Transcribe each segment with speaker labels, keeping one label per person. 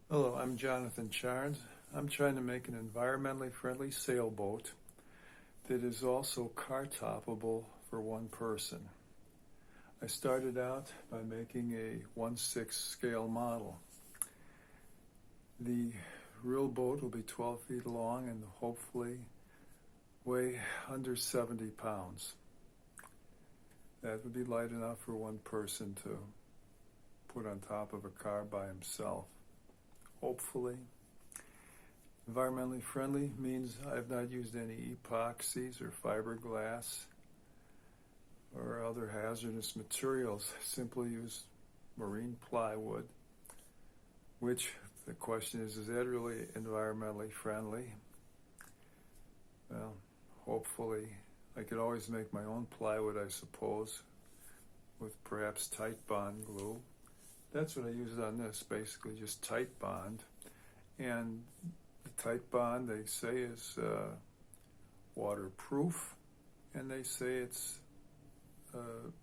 Speaker 1: Hello, I'm Jonathan Charnes. I'm trying to make an environmentally friendly sailboat that is also car toppable for one person. I started out by making a 1/6 scale model. The real boat will be 12 feet long and hopefully weigh under 70 pounds. That would be light enough for one person to put on top of a car by himself. Hopefully. Environmentally friendly means I've not used any epoxies or fiberglass or other hazardous materials. Simply used marine plywood, which the question is that really environmentally friendly? Well, hopefully. I could always make my own plywood, I suppose, with perhaps Titebond glue. That's what I used on this, basically just Titebond. And the Titebond, they say, is waterproof, and they say it's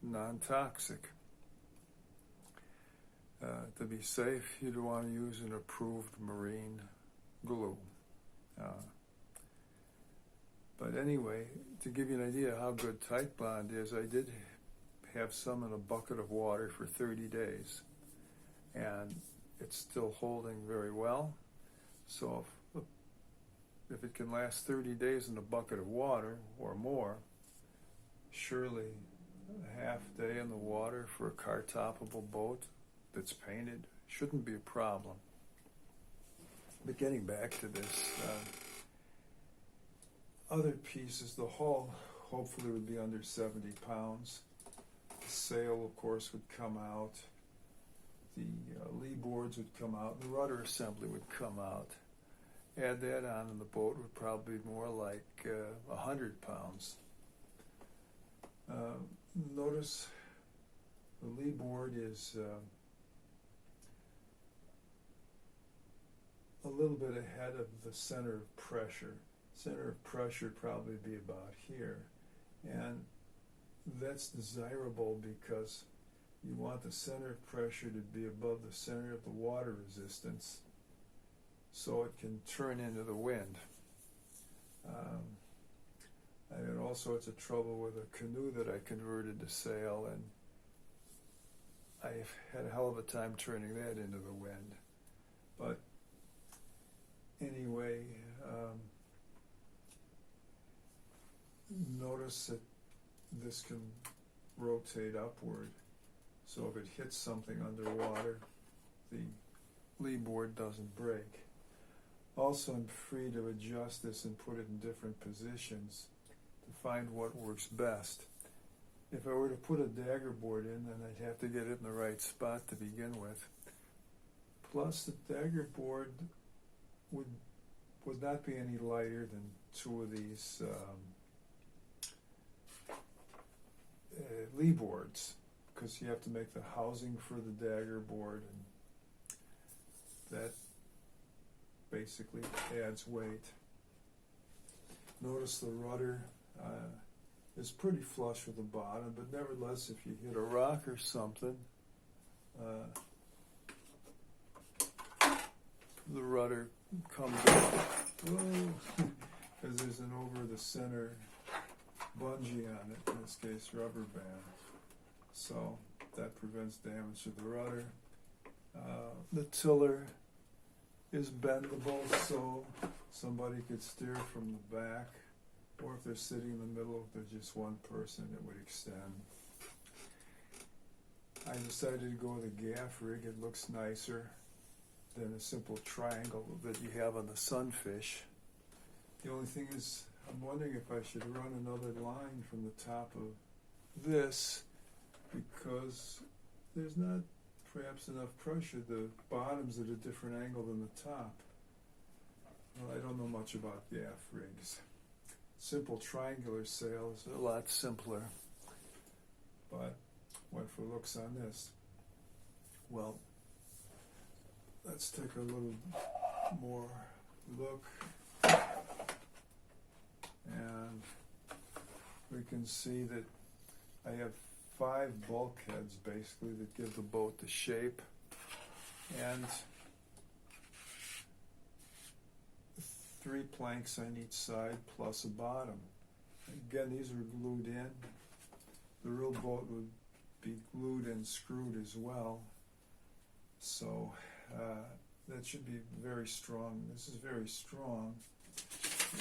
Speaker 1: non-toxic. To be safe, you'd want to use an approved marine glue. But anyway, to give you an idea how good Titebond is, I did have some in a bucket of water for 30 days. And it's still holding very well. So if it can last 30 days in a bucket of water or more, surely a half day in the water for a car toppable boat that's painted shouldn't be a problem. But getting back to this, other pieces, the hull hopefully would be under 70 pounds. The sail, of course, would come out. The lee boards would come out. The rudder assembly would come out. Add that on, and the boat would probably be more like 100 pounds. Notice the lee board is a little bit ahead of the center of pressure. Center of pressure would probably be about here. And that's desirable because you want the center of pressure to be above the center of the water resistance so it can turn into the wind. I had all sorts of trouble with a canoe that I converted to sail, and I had a hell of a time turning that into the wind. But anyway, notice that this can rotate upward. So if it hits something underwater, the lee board doesn't break. Also, I'm free to adjust this and put it in different positions to find what works best. If I were to put a dagger board in, then I'd have to get it in the right spot to begin with. Plus, the dagger board would not be any lighter than two of these lee boards, because you have to make the housing for the dagger board, and that basically adds weight. Notice the rudder is pretty flush with the bottom, but nevertheless, if you hit a rock or something, the rudder comes up, because there's an over-the-center bungee on it, in this case rubber band. So that prevents damage to the rudder. The tiller is bendable, so somebody could steer from the back, or if they're sitting in the middle, if there's just one person, it would extend. I decided to go with a gaff rig. It looks nicer than a simple triangle that you have on the Sunfish. The only thing is, I'm wondering if I should run another line from the top of this, because there's not perhaps enough pressure. The bottom's at a different angle than the top. Well, I don't know much about gaff rigs. Simple triangular sail is a lot simpler. But what for looks on this? Well, let's take a little more look. And we can see that I have 5 bulkheads basically that give the boat the shape, and 3 planks on each side plus a bottom. Again, these were glued in. The real boat would be glued and screwed as well. So that should be very strong. This is very strong.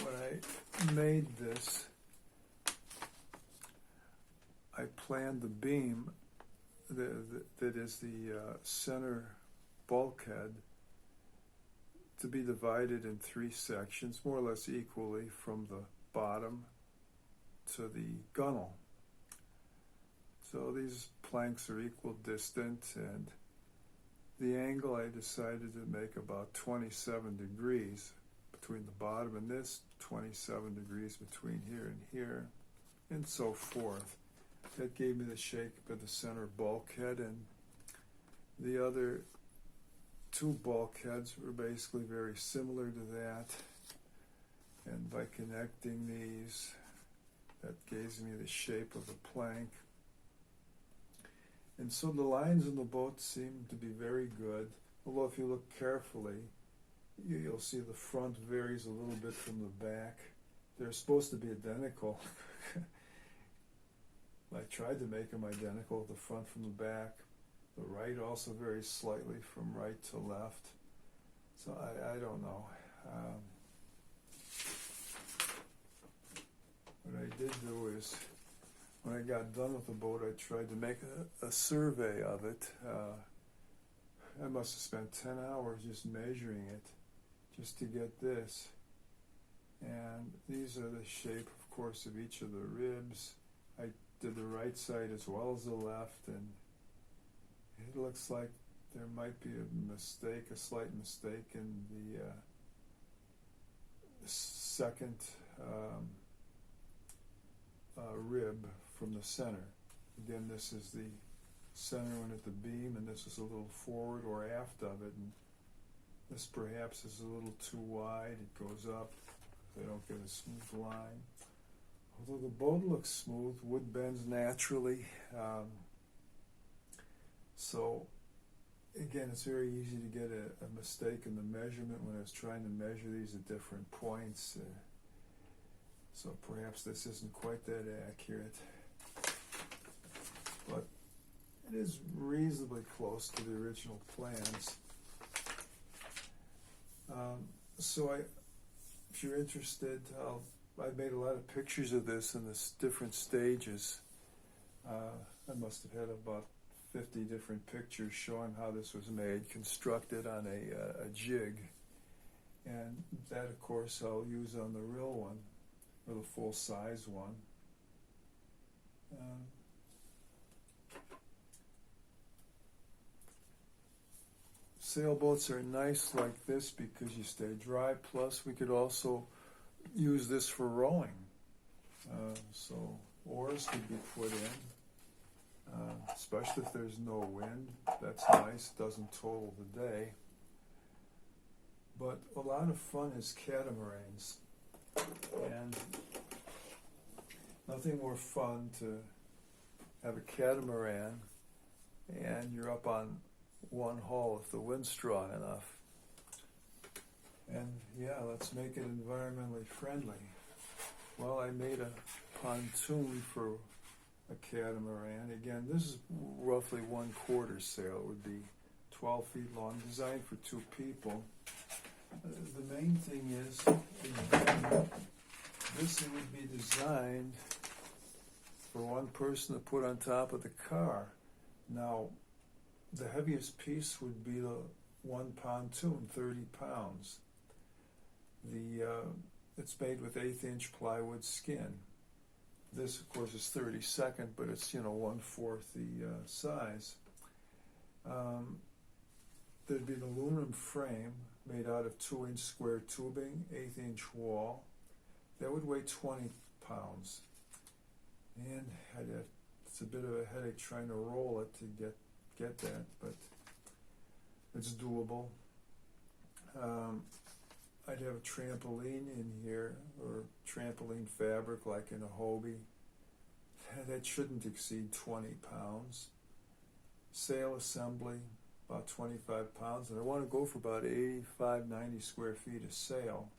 Speaker 1: When I made this, I planned the beam that is the center bulkhead to be divided in 3 sections, more or less equally from the bottom to the gunnel. So these planks are equal distant, and the angle I decided to make about 27 degrees between the bottom and this, 27 degrees between here and here, and so forth. That gave me the shape of the center bulkhead, and the other 2 bulkheads were basically very similar to that. And by connecting these, that gives me the shape of a plank. And so the lines in the boat seem to be very good, although if you look carefully, you'll see the front varies a little bit from the back. They're supposed to be identical. I tried to make them identical, the front from the back. The right also varies slightly from right to left. So I don't know. What I did do is, when I got done with the boat, I tried to make a survey of it. I must have spent 10 hours just measuring it, just to get this. And these are the shape, of course, of each of the ribs. I did the right side as well as the left, and it looks like there might be a mistake, a slight mistake in the second rib from the center. Again, this is the center one at the beam, and this is a little forward or aft of it, and this perhaps is a little too wide. It goes up. They don't get a smooth line. Although the boat looks smooth, wood bends naturally. So again, it's very easy to get a mistake in the measurement when I was trying to measure these at different points. So perhaps this isn't quite that accurate, but it is reasonably close to the original plans. If you're interested, I made a lot of pictures of this in the different stages. I must have had about 50 different pictures showing how this was made, constructed on a jig. And that, of course, I'll use on the real one, or the full-size one. Sailboats are nice like this because you stay dry. Plus, we could also use this for rowing. So oars could be put in, especially if there's no wind. That's nice. Doesn't total the day. But a lot of fun is catamarans. And nothing more fun to have a catamaran and you're up on one hull if the wind's strong enough. And yeah, let's make it environmentally friendly. Well, I made a pontoon for a catamaran. Again, this is roughly 1/4 sail. It would be 12 feet long, designed for 2 people. The main thing is, this would be designed for 1 person to put on top of the car. Now, the heaviest piece would be the 1 pontoon, 30 pounds. It's made with 1/8" plywood skin. This, of course, is 32nd, but it's 1/4 the size. There'd be an aluminum frame made out of 2-inch square tubing, 1/8" wall. That would weigh 20 pounds. And it's a bit of a headache trying to roll it to get that, but it's doable. I'd have a trampoline in here, or trampoline fabric like in a Hobie. That shouldn't exceed 20 pounds. Sail assembly, about 25 pounds, and I want to go for about 85, 90 square feet of sail.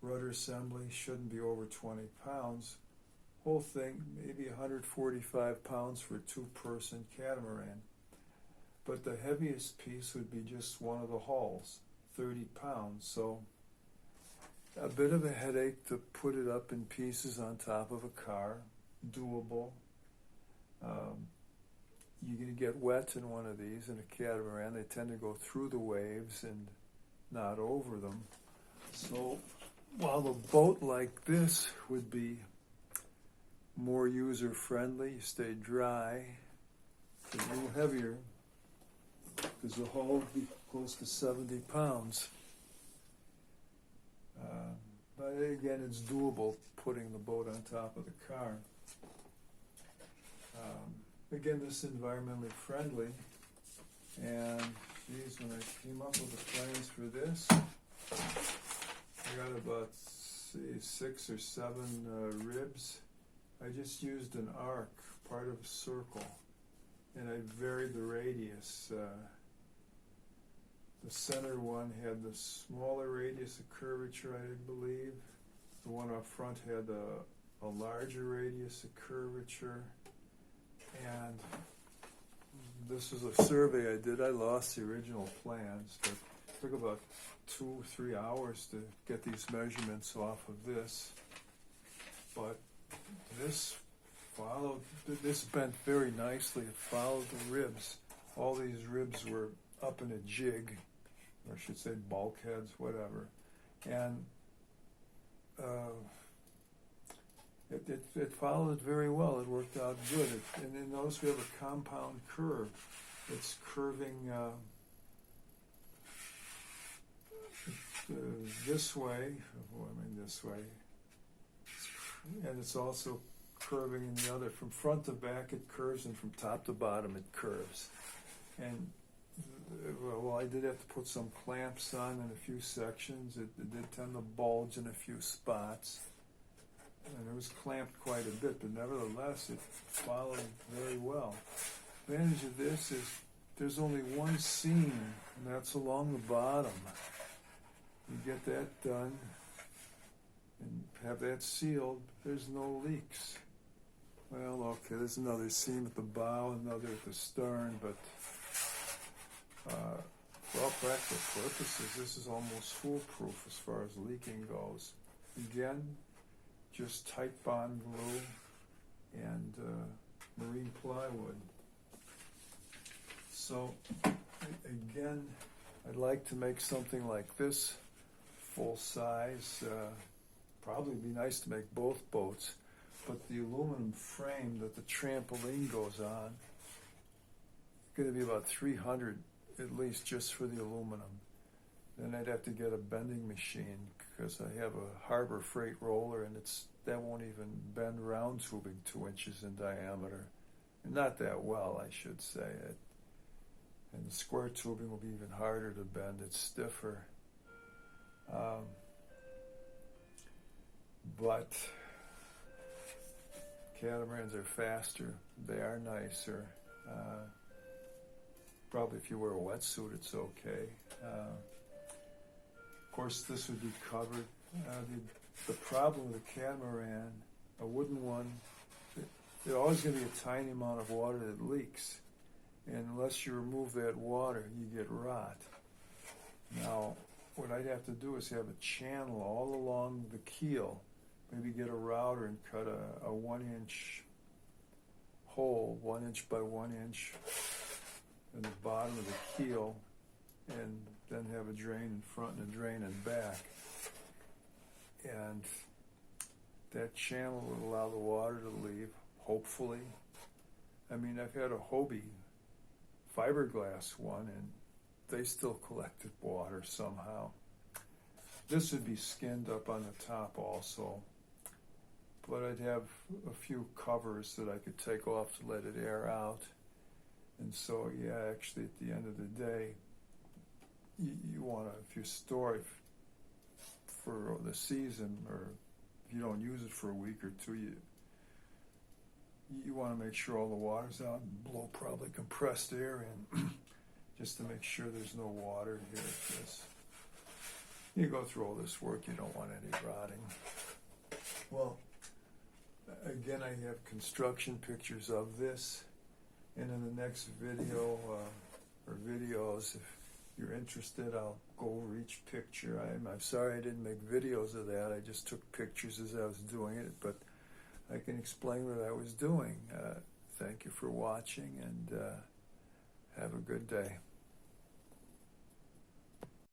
Speaker 1: rudder assembly shouldn't be over 20 pounds. Whole thing, maybe 145 pounds for a two-person catamaran. But the heaviest piece would be just one of the hulls, 30 pounds. So a bit of a headache to put it up in pieces on top of a car, doable. You're going to get wet in one of these, in a catamaran. They tend to go through the waves and not over them. So while a boat like this would be more user-friendly, you stay dry, it's a little heavier, because the hull would be close to 70 pounds. But again, it's doable putting the boat on top of the car. Again, this is environmentally friendly, and geez, when I came up with the plans for this, I got about, say, 6 or 7 ribs. I just used an arc, part of a circle, and I varied the radius. The center one had the smaller radius of curvature, I believe. The one up front had a larger radius of curvature. And this was a survey I did. I lost the original plans, but it took about 2 or 3 hours to get these measurements off of this. But this bent very nicely. It followed the ribs. All these ribs were up in a jig, or I should say bulkheads, whatever. And it followed very well. It worked out good. And then notice we have a compound curve. It's curving this way. This way. And it's also curving in the other. From front to back it curves, and from top to bottom it curves. And well, I did have to put some clamps on in a few sections. It did tend to bulge in a few spots. And it was clamped quite a bit, but nevertheless it followed very well. The advantage of this is there's only one seam, and that's along the bottom. You get that done and have that sealed, there's no leaks. Well, okay, there's another seam at the bow, another at the stern, but for all practical purposes, this is almost foolproof as far as leaking goes. Again, just tight bond glue and marine plywood. So, again, I'd like to make something like this, full size. Probably be nice to make both boats, but the aluminum frame that the trampoline goes on is going to be about $300 at least just for the aluminum. Then I'd have to get a bending machine because I have a Harbor Freight roller, and that won't even bend round tubing 2 inches in diameter. Not that well, I should say. And the square tubing will be even harder to bend. It's stiffer. But catamarans are faster. They are nicer. Probably if you wear a wetsuit, it's okay. Of course, this would be covered. The problem with a catamaran, a wooden one, there's always going to be a tiny amount of water that leaks. And unless you remove that water, you get rot. Now, what I'd have to do is have a channel all along the keel. Maybe get a router and cut a 1-inch hole, 1 inch by 1 inch, in the bottom of the keel, and then have a drain in front and a drain in back. And that channel would allow the water to leave, hopefully. I mean, I've had a Hobie fiberglass one, and they still collected water somehow. This would be skinned up on the top also, but I'd have a few covers that I could take off to let it air out. And so, yeah, actually at the end of the day, you want to, if you store it for the season, or if you don't use it for a week or two, you want to make sure all the water's out and blow probably compressed air in just to make sure there's no water here. You go through all this work, you don't want any rotting. Well, again, I have construction pictures of this, and in the next video or videos, if you're interested, I'll go over each picture. I'm sorry I didn't make videos of that. I just took pictures as I was doing it, but I can explain what I was doing. Thank you for watching, and have a good day.